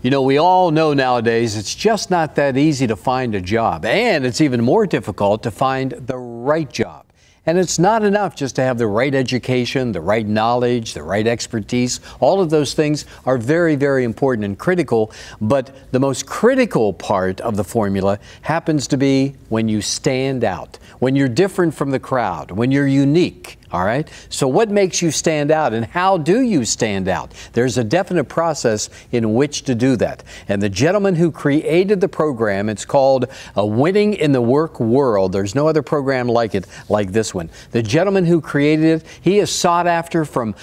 You know, we all know nowadays it's just not that easy to find a job, and it's even more difficult to find the right job. And it's not enough just to have the right education, the right knowledge, the right expertise. All of those things are very, very important and critical, but the most critical part of the formula happens to be when you stand out, when you're different from the crowd, when you're unique. All right. So what makes you stand out, and how do you stand out? There's a definite process in which to do that. And the gentleman who created the program, it's called Winning in the Work World. There's no other program like it, like this one. The gentleman who created it, he is sought after from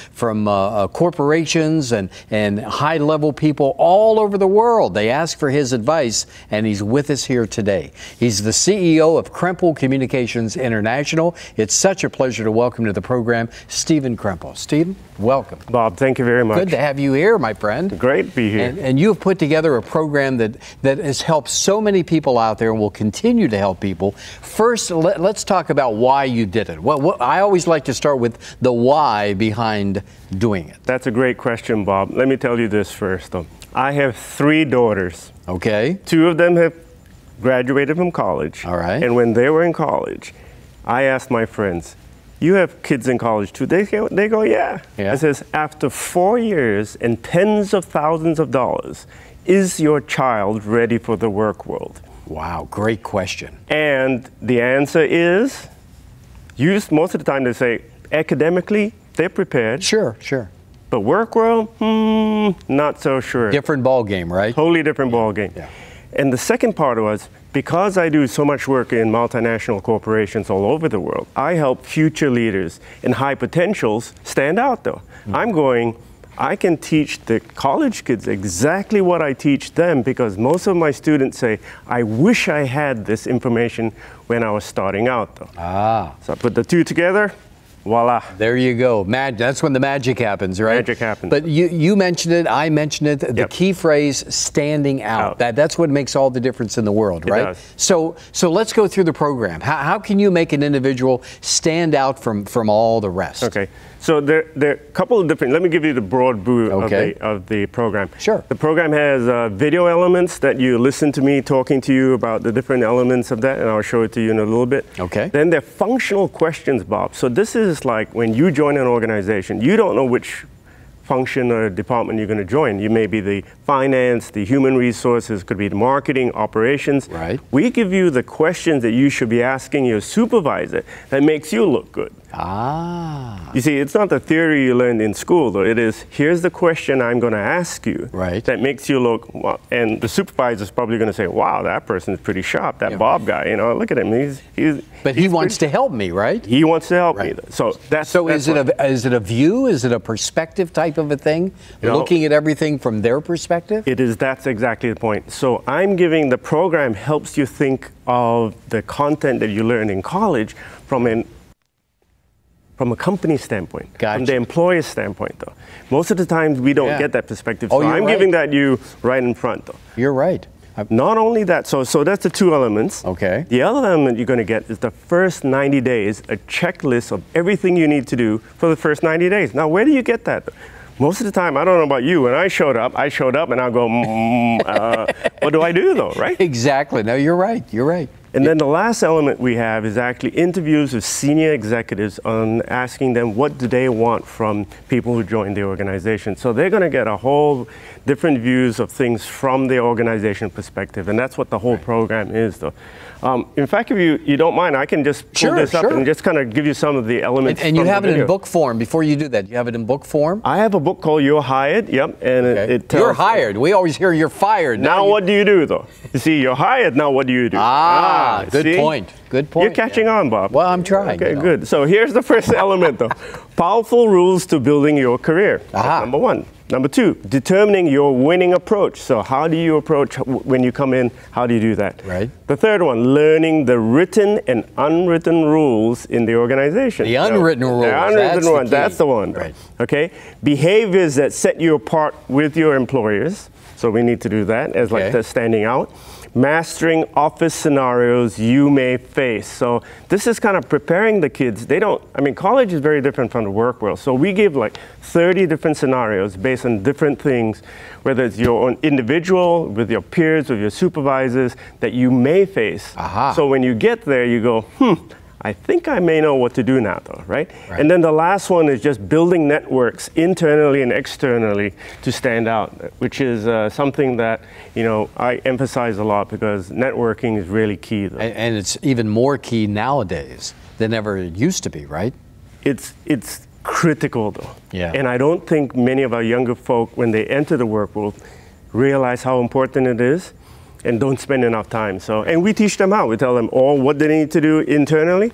corporations and high-level people all over the world. They ask for his advice, and he's with us here today. He's the CEO of Krempel Communications International. It's such a pleasure to welcome to the program Stephen Krempel. Stephen, welcome. Bob, thank you very much. Good to have you here, my friend. Great to be here. And you have put together a program that has helped so many people out there and will continue to help people. First, let's talk about why you did it. I always like to start with the why behind doing it. That's a great question, Bob. Let me tell you this first, though. I have 3 daughters. Okay. 2 of them have graduated from college. All right. And when they were in college, I asked my friends, "You have kids in college too?" They go, yeah. I says, after 4 years and tens of thousands of dollars, is your child ready for the work world? Wow, great question. And the answer is, most of the time they say, academically, they're prepared. Sure, sure. But work world, not so sure. Different ball game, right? Totally different ball game. Yeah. And the second part was, because I do so much work in multinational corporations all over the world, I help future leaders and high potentials stand out, though. I can teach the college kids exactly what I teach them, because most of my students say, I wish I had this information when I was starting out, though. So I put the 2 together. Voila. There you go. That's when the magic happens, right? Magic happens. But you mentioned it, I mentioned it, the key phrase, standing out. That's what makes all the difference in the world, right? It does. So let's go through the program. How can you make an individual stand out from all the rest? Okay. So there are a couple of different, let me give you the broad view of the program. Sure. The program has video elements that you listen to me talking to you about the different elements of that, and I'll show it to you in a little bit. Okay. Then there are functional questions, Bob. So this is like when you join an organization, you don't know which function or department you're going to join. You may be the finance, the human resources, could be the marketing, operations. Right. We give you the questions that you should be asking your supervisor that makes you look good. You see, it's not the theory you learned in school, though. It is, here's the question I'm going to ask you that makes you look, and the supervisor's probably going to say, wow, that person's pretty sharp, that Bob guy, you know, look at him. But he wants to help me, right? He wants to help me. So is it a view? Is it a perspective type of a thing? Looking at everything from their perspective? That's exactly the point. So the program helps you think of the content that you learn in college from a company standpoint, from the employer standpoint, though. Most of the times we don't get that perspective. So I'm giving that you right in front, though. You're right. Not only that, so that's the 2 elements. Okay. The other element you're going to get is the first 90 days, a checklist of everything you need to do for the first 90 days. Now, where do you get that? Most of the time, I don't know about you, when I showed up and I'll go, what do I do, though, right? Exactly. No, you're right. You're right. And then the last element we have is actually interviews with senior executives on asking them what do they want from people who join the organization. So they're going to get a whole different views of things from the organization perspective, and that's what the whole program is, though. In fact, if you don't mind, I can just pull this up and just kind of give you some of the elements. And you have it in book form. Before you do that, you have it in book form? I have a book called You're Hired, and it tells... You're hired. We always hear you're fired. Now what do you do, though? You see, you're hired, now what do you do? Good point. Good point. You're catching on, Bob. Well, I'm trying. Okay, good. So here's the first element, though. Powerful rules to building your career. That's number 1. Number 2, determining your winning approach. So how do you approach when you come in? How do you do that? Right. The third one, learning the written and unwritten rules in the organization. The unwritten rules. The unwritten one. That's the one. Right. Okay. Behaviors that set you apart with your employers. So we need to do that as like the standing out. mastering office scenarios you may face. So this is kind of preparing the kids. College is very different from the work world. So we give like 30 different scenarios based on different things, whether it's your own individual, with your peers, with your supervisors, that you may face. Aha. So when you get there, you go, I think I may know what to do now, though, right? And then the last one is just building networks internally and externally to stand out, which is something that, I emphasize a lot because networking is really key, though. And it's even more key nowadays than ever it used to be, right? It's critical, though. Yeah. And I don't think many of our younger folk, when they enter the work world, realize how important it is and don't spend enough time. And we teach them how. We tell them all what they need to do internally,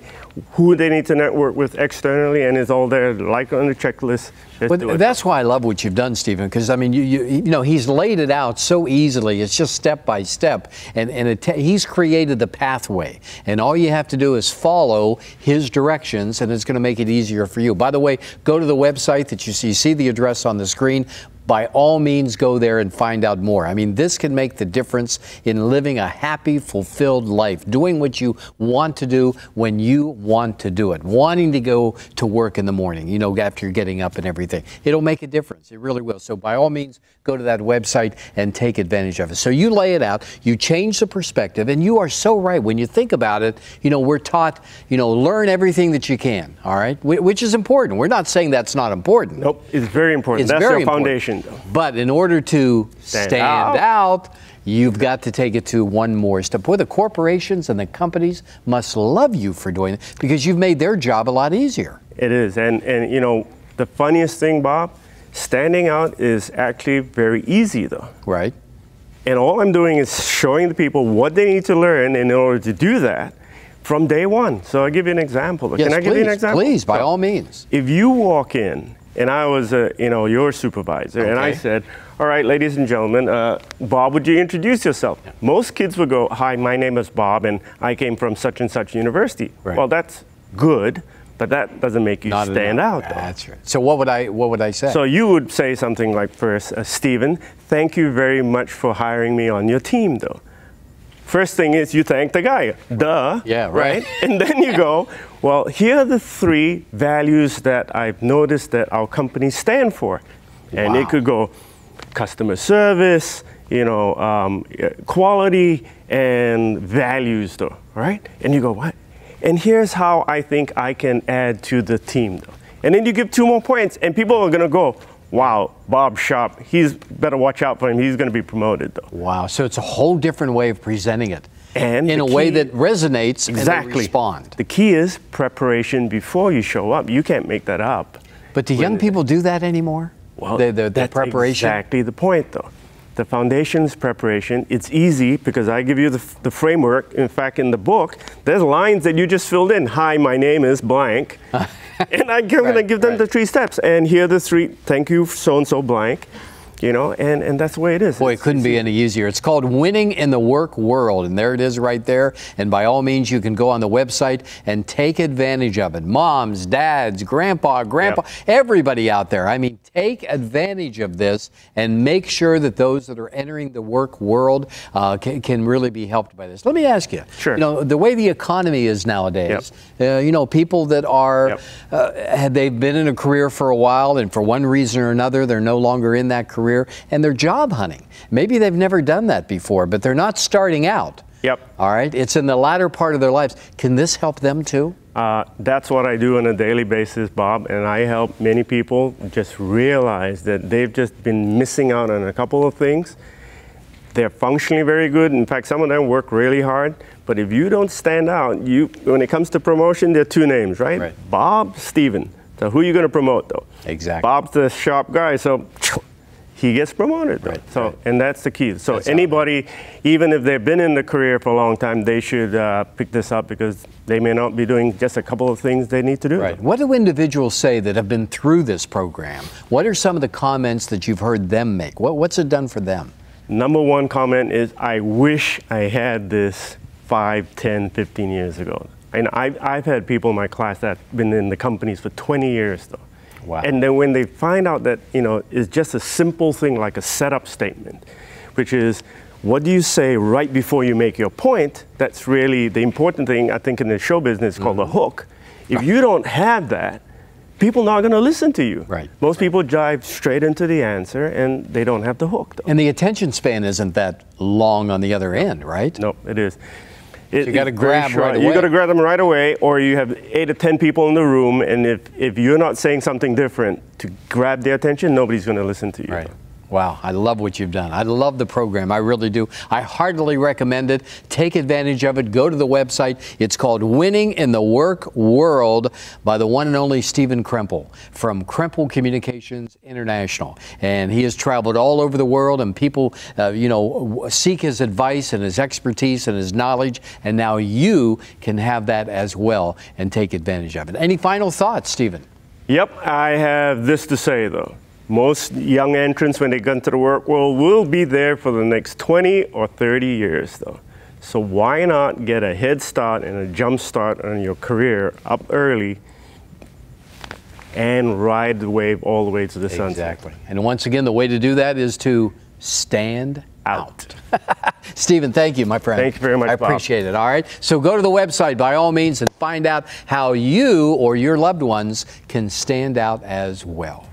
who they need to network with externally, and it's all there, like on the checklist. But that's why I love what you've done, Stephen, because I mean, he's laid it out so easily. It's just step by step, and he's created the pathway, and all you have to do is follow his directions, and it's going to make it easier for you. By the way, go to the website that you see the address on the screen. By all means, go there and find out more. I mean, this can make the difference in living a happy, fulfilled life, doing what you want to do when you want to do it, wanting to go to work in the morning, after you're getting up and everything. It'll make a difference. It really will. So by all means, go to that website and take advantage of it. So you lay it out, you change the perspective, and you are so right. When you think about it, we're taught, learn everything that you can, all right? Which is important. We're not saying that's not important. Nope, it's very important. That's your foundation. But in order to stand out, you've got to take it to one more step. Boy, the corporations and the companies must love you for doing it because you've made their job a lot easier. It is. And the funniest thing, Bob, standing out is actually very easy, though. Right. And all I'm doing is showing the people what they need to learn in order to do that from day one. So I'll give you an example. Yes, Can I give you an example? Please, by all means. If you walk in, and I was, your supervisor, and I said, all right, ladies and gentlemen, Bob, would you introduce yourself? Yeah. Most kids would go, hi, my name is Bob, and I came from such and such university. Right. Well, that's good, but that doesn't make you stand out, though. That's right. So what would I say? So you would say something like, first, Stephen, thank you very much for hiring me on your team, though. First thing is you thank the guy. Duh. Yeah, right. And then you go, well, here are the 3 values that I've noticed that our companies stand for. And it could go customer service, quality and values, though, right? And you go, what? And here's how I think I can add to the team, though. And then you give 2 more points, and people are going to go, wow, Bob Sharp, he's better watch out for him. He's going to be promoted, though. Wow. So it's a whole different way of presenting it. And in a way that resonates and they respond. The key is preparation before you show up. You can't make that up. But do young people do that anymore? Well, the preparation? Exactly the point, though. The foundation's preparation, it's easy because I give you the framework. In fact, in the book, there's lines that you just filled in. Hi, my name is blank. And I'm going to give them the 3 steps. And here are the 3, thank you, so-and-so blank. And that's the way it is. Boy, it couldn't be any easier. It's called Winning in the Work World, and there it is right there. And by all means, you can go on the website and take advantage of it. Moms, dads, grandpa, everybody out there. I mean, take advantage of this and make sure that those that are entering the work world can really be helped by this. Let me ask you, the way the economy is nowadays, people that are, they've been in a career for a while, and for one reason or another, they're no longer in that career, and they're job hunting. Maybe they've never done that before, but they're not starting out. Yep. All right. It's in the latter part of their lives. Can this help them too? That's what I do on a daily basis, Bob, and I help many people just realize that they've just been missing out on a couple of things. They're functionally very good. In fact, some of them work really hard. But if you don't stand out, when it comes to promotion, there are 2 names, right? Bob, Stephen. So who are you going to promote, though? Exactly. Bob's the sharp guy, so he gets promoted. And that's the key. So anybody, even if they've been in the career for a long time, they should pick this up because they may not be doing just a couple of things they need to do. Right. What do individuals say that have been through this program? What are some of the comments that you've heard them make? What's it done for them? Number 1 comment is, I wish I had this 5, 10, 15 years ago. And I've had people in my class that have been in the companies for 20 years, though. Wow. And then when they find out that, it's just a simple thing like a setup statement, which is, what do you say right before you make your point? That's really the important thing, I think, in the show business called a hook. If you don't have that, people are not going to listen to you. Right. Most people dive straight into the answer, and they don't have the hook, though. And the attention span isn't that long on the other end, right? No, it is. You got to grab right away. You got to grab them right away, or you have 8 or 10 people in the room, and if you're not saying something different to grab their attention, nobody's going to listen to you. Right. Wow, I love what you've done. I love the program. I really do. I heartily recommend it. Take advantage of it. Go to the website. It's called Winning in the Work World by the one and only Stephen Kremple from Kremple Communications International. And he has traveled all over the world, and people, seek his advice and his expertise and his knowledge. And now you can have that as well and take advantage of it. Any final thoughts, Stephen? Yep, I have this to say, though. Most young entrants, when they get into the work world, will be there for the next 20 or 30 years, though. So why not get a head start and a jump start on your career up early and ride the wave all the way to the sunset? Exactly. And once again, the way to do that is to stand out. Stephen, thank you, my friend. Thank you very much, I appreciate it. All right. So go to the website by all means and find out how you or your loved ones can stand out as well.